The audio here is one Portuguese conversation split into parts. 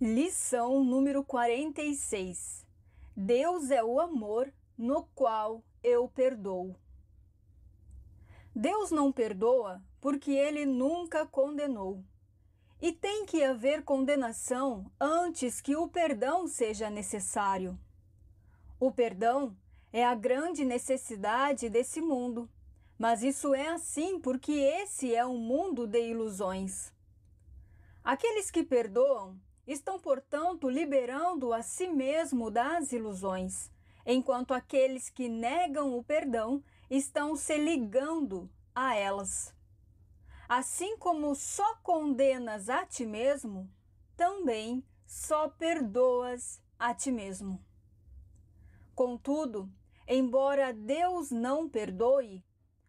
Lição número 46. Deus é o amor no qual eu perdoo. Deus não perdoa porque Ele nunca condenou. E tem que haver condenação antes que o perdão seja necessário. O perdão é a grande necessidade desse mundo, mas isso é assim porque esse é um mundo de ilusões. Aqueles que perdoam estão, portanto, liberando a si mesmo das ilusões, enquanto aqueles que negam o perdão estão se ligando a elas. Assim como só condenas a ti mesmo, também só perdoas a ti mesmo. Contudo, embora Deus não perdoe,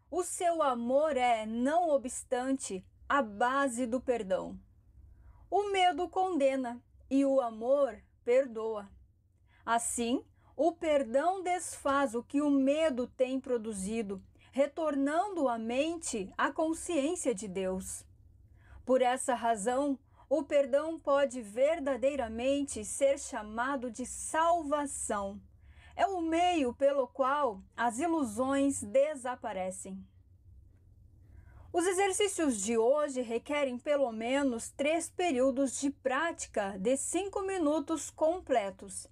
o seu amor é, não obstante, a base do perdão. O medo condena e o amor perdoa. Assim, o perdão desfaz o que o medo tem produzido, retornando a mente à consciência de Deus. Por essa razão, o perdão pode verdadeiramente ser chamado de salvação. É o meio pelo qual as ilusões desaparecem. Os exercícios de hoje requerem pelo menos 3 períodos de prática de 5 minutos completos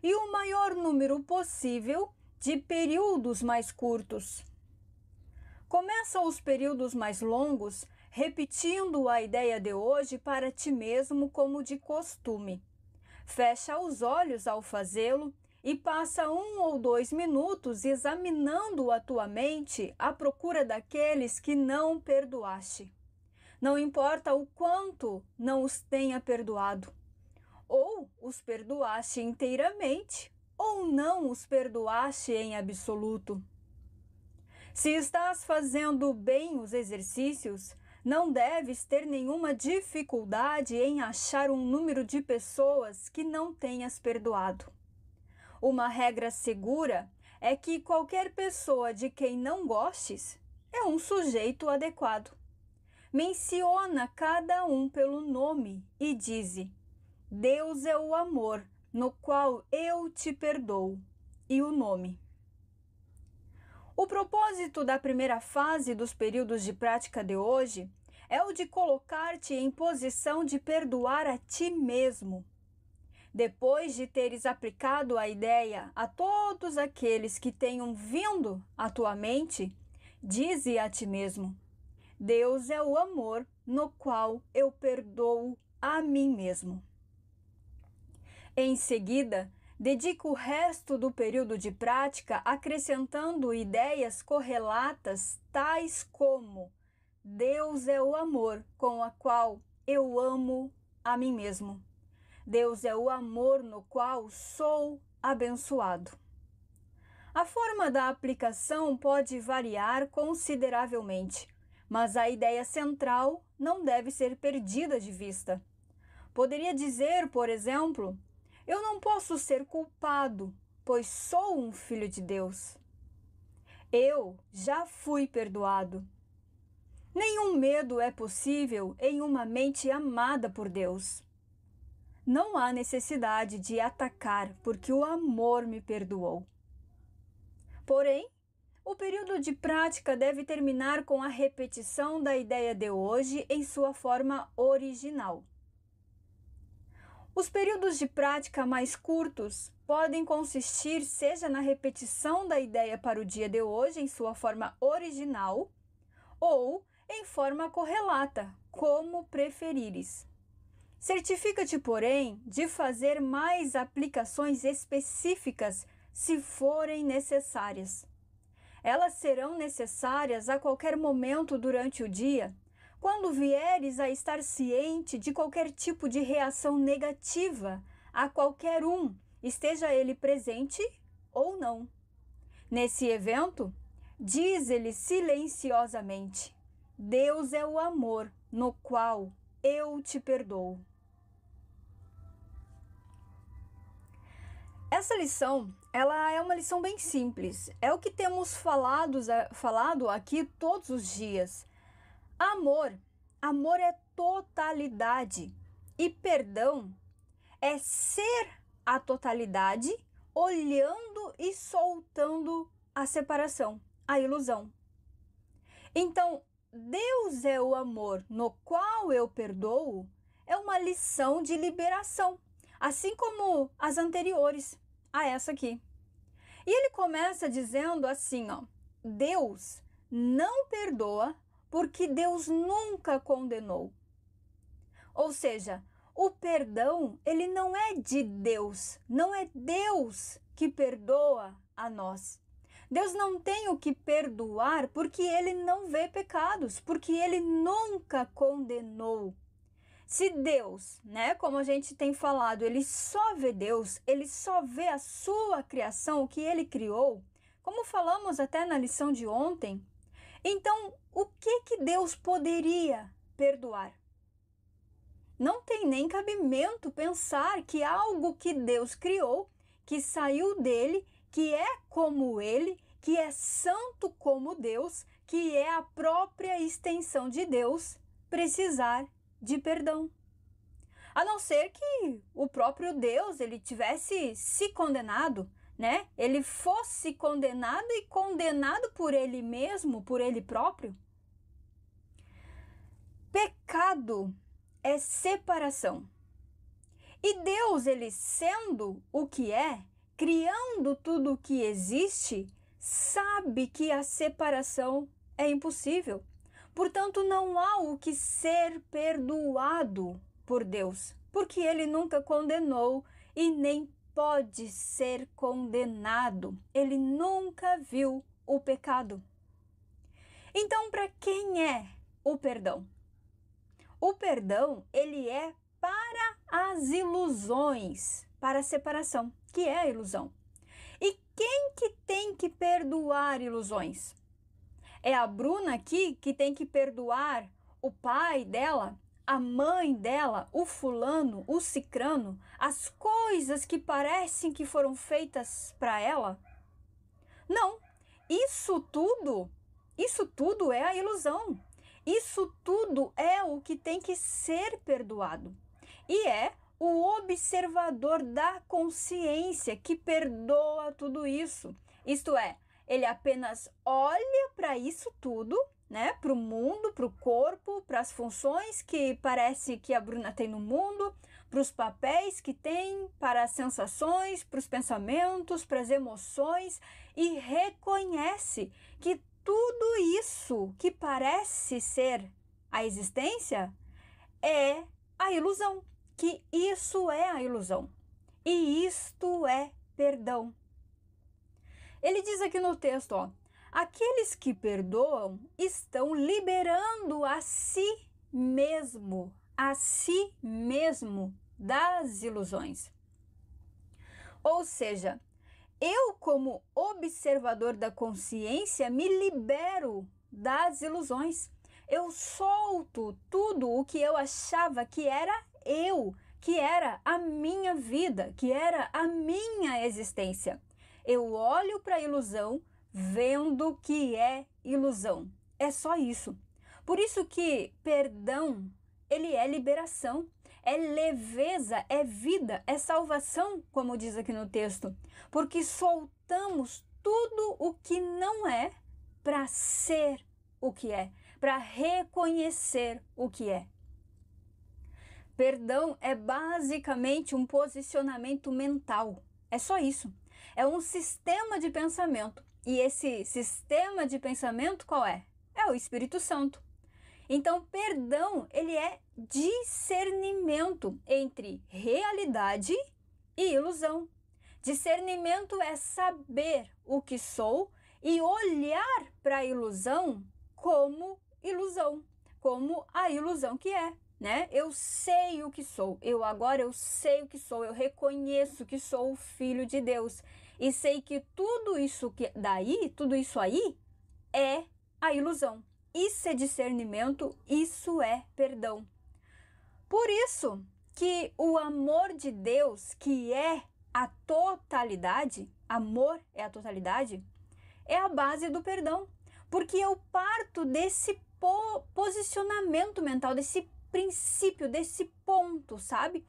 e o maior número possível de períodos mais curtos. Começa os períodos mais longos repetindo a ideia de hoje para ti mesmo como de costume. Fecha os olhos ao fazê-lo e passa 1 ou 2 minutos examinando a tua mente à procura daqueles que não perdoaste. Não importa o quanto não os tenha perdoado. Ou os perdoaste inteiramente, ou não os perdoaste em absoluto. Se estás fazendo bem os exercícios, não deves ter nenhuma dificuldade em achar um número de pessoas que não tenhas perdoado. Uma regra segura é que qualquer pessoa de quem não gostes é um sujeito adequado. Menciona cada um pelo nome e dize: Deus é o amor no qual eu te perdoo, e o nome. O propósito da primeira fase dos períodos de prática de hoje é o de colocar-te em posição de perdoar a ti mesmo. Depois de teres aplicado a ideia a todos aqueles que tenham vindo à tua mente, dize a ti mesmo: Deus é o amor no qual eu perdoo a mim mesmo. Em seguida, dedica o resto do período de prática acrescentando ideias correlatas tais como: Deus é o amor com o qual eu amo a mim mesmo. Deus é o amor no qual sou abençoado. A forma da aplicação pode variar consideravelmente, mas a ideia central não deve ser perdida de vista. Poderia dizer, por exemplo: eu não posso ser culpado, pois sou um filho de Deus. Eu já fui perdoado. Nenhum medo é possível em uma mente amada por Deus. Não há necessidade de atacar, porque o amor me perdoou. Porém, o período de prática deve terminar com a repetição da ideia de hoje em sua forma original. Os períodos de prática mais curtos podem consistir seja na repetição da ideia para o dia de hoje em sua forma original ou em forma correlata, como preferires. Certifica-te, porém, de fazer mais aplicações específicas se forem necessárias. Elas serão necessárias a qualquer momento durante o dia, quando vieres a estar ciente de qualquer tipo de reação negativa a qualquer um, esteja ele presente ou não. Nesse evento, diz-lhe silenciosamente: Deus é o amor no qual eu te perdoo. Essa lição, ela é uma lição bem simples. É o que temos falado aqui todos os dias. Amor é totalidade e perdão é ser a totalidade, olhando e soltando a separação, a ilusão. Então, Deus é o amor no qual eu perdoo, é uma lição de liberação, assim como as anteriores a essa aqui. E ele começa dizendo assim, ó, Deus não perdoa porque Deus nunca condenou. Ou seja, o perdão, ele não é de Deus, não é Deus que perdoa a nós. Deus não tem o que perdoar porque ele não vê pecados, porque ele nunca condenou. Se Deus, né, como a gente tem falado, ele só vê Deus, ele só vê a sua criação, o que ele criou, como falamos até na lição de ontem, então o que Deus poderia perdoar? Não tem nem cabimento pensar que algo que Deus criou, que saiu dele, que é como ele, que é santo como Deus, que é a própria extensão de Deus, precisar de perdão. A não ser que o próprio Deus ele tivesse se condenado, né? Ele fosse condenado e condenado por ele mesmo, por ele próprio. Pecado é separação. E Deus, ele sendo o que é, criando tudo o que existe, sabe que a separação é impossível. Portanto, não há o que ser perdoado por Deus, porque ele nunca condenou e nem pode ser condenado. Ele nunca viu o pecado. Então, para quem é o perdão? O perdão, ele é para as ilusões, para a separação, que é a ilusão. E quem que tem que perdoar ilusões? É a Bruna aqui que tem que perdoar o pai dela, a mãe dela, o fulano, o cicrano, as coisas que parecem que foram feitas para ela? Não, isso tudo é a ilusão. Isso tudo é o que tem que ser perdoado. E é o observador da consciência que perdoa tudo isso. Isto é, ele apenas olha para isso tudo, né? Para o mundo, para o corpo, para as funções que parece que a Bruna tem no mundo, para os papéis que tem, para as sensações, para os pensamentos, para as emoções e reconhece que tudo isso que parece ser a existência é a ilusão, que isso é a ilusão. E isto é perdão. Ele diz aqui no texto, ó, aqueles que perdoam estão liberando a si mesmo das ilusões. Ou seja, eu, como observador da consciência, me libero das ilusões. Eu solto tudo o que eu achava que era eu, que era a minha vida, que era a minha existência. Eu olho para a ilusão, vendo que é ilusão. É só isso. Por isso que perdão, ele é liberação. É leveza, é vida, é salvação, como diz aqui no texto, porque soltamos tudo o que não é para ser o que é, para reconhecer o que é. Perdão é basicamente um posicionamento mental, é só isso. É um sistema de pensamento. E esse sistema de pensamento qual é? É o Espírito Santo. Então, perdão, ele é discernimento entre realidade e ilusão. Discernimento é saber o que sou e olhar para a ilusão, como a ilusão que é, né? Eu sei o que sou, agora eu sei o que sou, eu reconheço que sou o filho de Deus e sei que tudo isso aí é a ilusão. Isso é discernimento, isso é perdão. Por isso que o amor de Deus, que é a totalidade, amor é a totalidade, é a base do perdão. Porque eu parto desse posicionamento mental, desse princípio, desse ponto, sabe?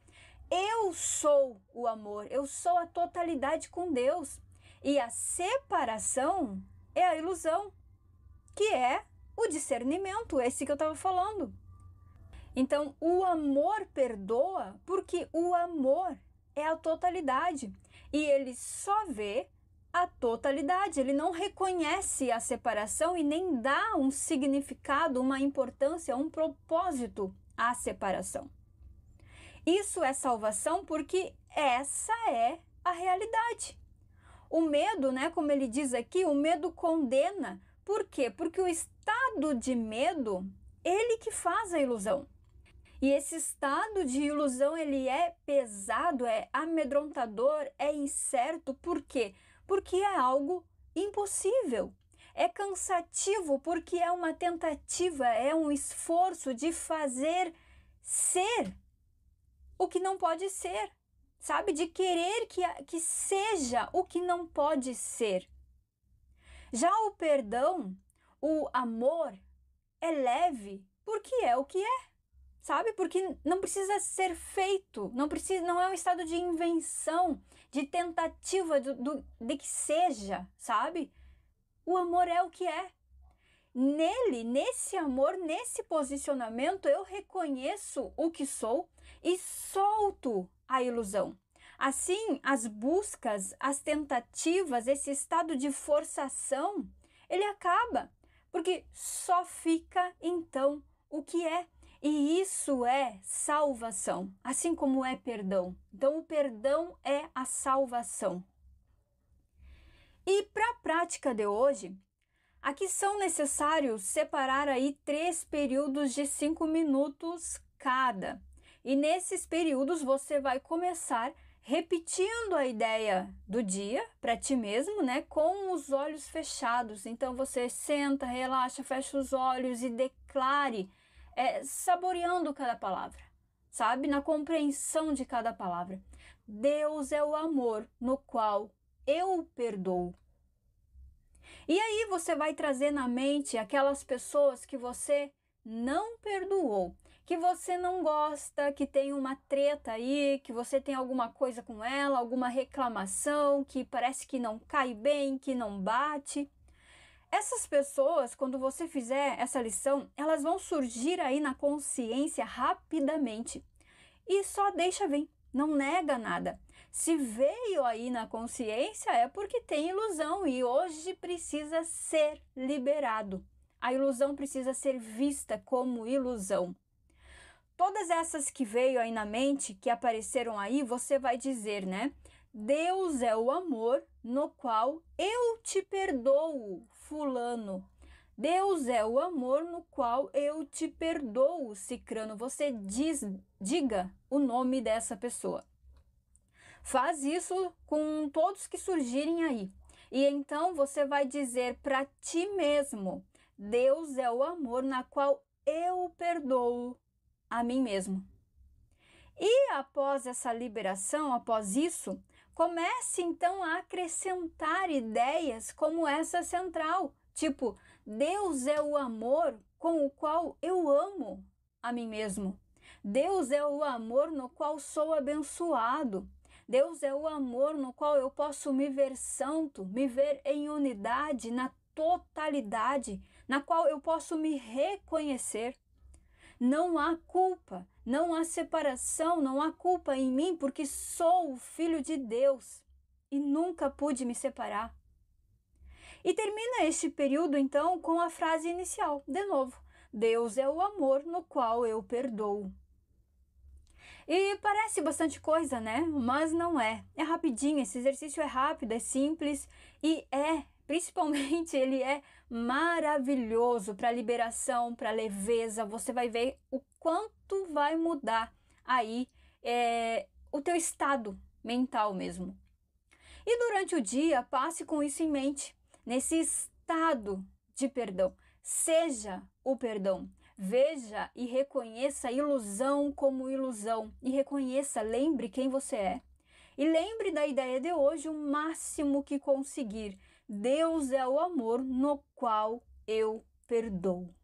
eu sou o amor, eu sou a totalidade com Deus. E a separação é a ilusão, que é o discernimento, esse que eu estava falando. Então, o amor perdoa porque o amor é a totalidade e ele só vê a totalidade, ele não reconhece a separação e nem dá um significado, uma importância, um propósito à separação. Isso é salvação porque essa é a realidade. O medo, né, como ele diz aqui, o medo condena. Por quê? Porque o estado de medo, ele que faz a ilusão. E esse estado de ilusão, ele é pesado, é amedrontador, é incerto. Por quê? Porque é algo impossível. É cansativo porque é uma tentativa, é um esforço de fazer ser o que não pode ser, sabe? De querer que seja o que não pode ser. Já o perdão, o amor, é leve porque é o que é. Sabe? Porque não precisa ser feito, não é um estado de invenção, de tentativa de que seja, sabe? O amor é o que é. Nele, nesse amor, nesse posicionamento, eu reconheço o que sou e solto a ilusão. Assim, as buscas, as tentativas, esse estado de forçação, ele acaba, porque só fica então o que é. E isso é salvação, assim como é perdão. Então, o perdão é a salvação. E para a prática de hoje, aqui são necessários separar aí 3 períodos de 5 minutos cada. E nesses períodos você vai começar repetindo a ideia do dia para ti mesmo, né, com os olhos fechados. Então você senta, relaxa, fecha os olhos e declare, saboreando cada palavra, sabe? Na compreensão de cada palavra. Deus é o amor no qual eu perdoo. E aí você vai trazer na mente aquelas pessoas que você não perdoou, que você não gosta, que tem uma treta aí, que você tem alguma coisa com ela, alguma reclamação, que parece que não cai bem, que não bate. Essas pessoas, quando você fizer essa lição, elas vão surgir aí na consciência rapidamente. E só deixa vir, não nega nada. Se veio aí na consciência é porque tem ilusão e hoje precisa ser liberado. A ilusão precisa ser vista como ilusão. Todas essas que veio aí na mente, que apareceram aí, você vai dizer, né? Deus é o amor no qual eu te perdoo, fulano. Deus é o amor no qual eu te perdoo, cicrano. Você diga o nome dessa pessoa. Faz isso com todos que surgirem aí. E então você vai dizer para ti mesmo, Deus é o amor na qual eu perdoo a mim mesmo. E após essa liberação, após isso, comece então a acrescentar ideias como essa central, tipo, Deus é o amor com o qual eu amo a mim mesmo. Deus é o amor no qual sou abençoado. Deus é o amor no qual eu posso me ver santo, me ver em unidade, na totalidade, na qual eu posso me reconhecer. Não há culpa, não há separação, não há culpa em mim, porque sou o Filho de Deus e nunca pude me separar. E termina este período, então, com a frase inicial, de novo. Deus é o amor no qual eu perdoo. E parece bastante coisa, né? Mas não é. É rapidinho, esse exercício é rápido, é simples e principalmente, ele é maravilhoso para liberação, para leveza. Você vai ver o quanto vai mudar aí o teu estado mental mesmo. E durante o dia, passe com isso em mente, nesse estado de perdão. Seja o perdão. Veja e reconheça a ilusão como ilusão. E reconheça, lembre quem você é. E lembre da ideia de hoje o máximo que conseguir. Deus é o amor no qual eu perdoo.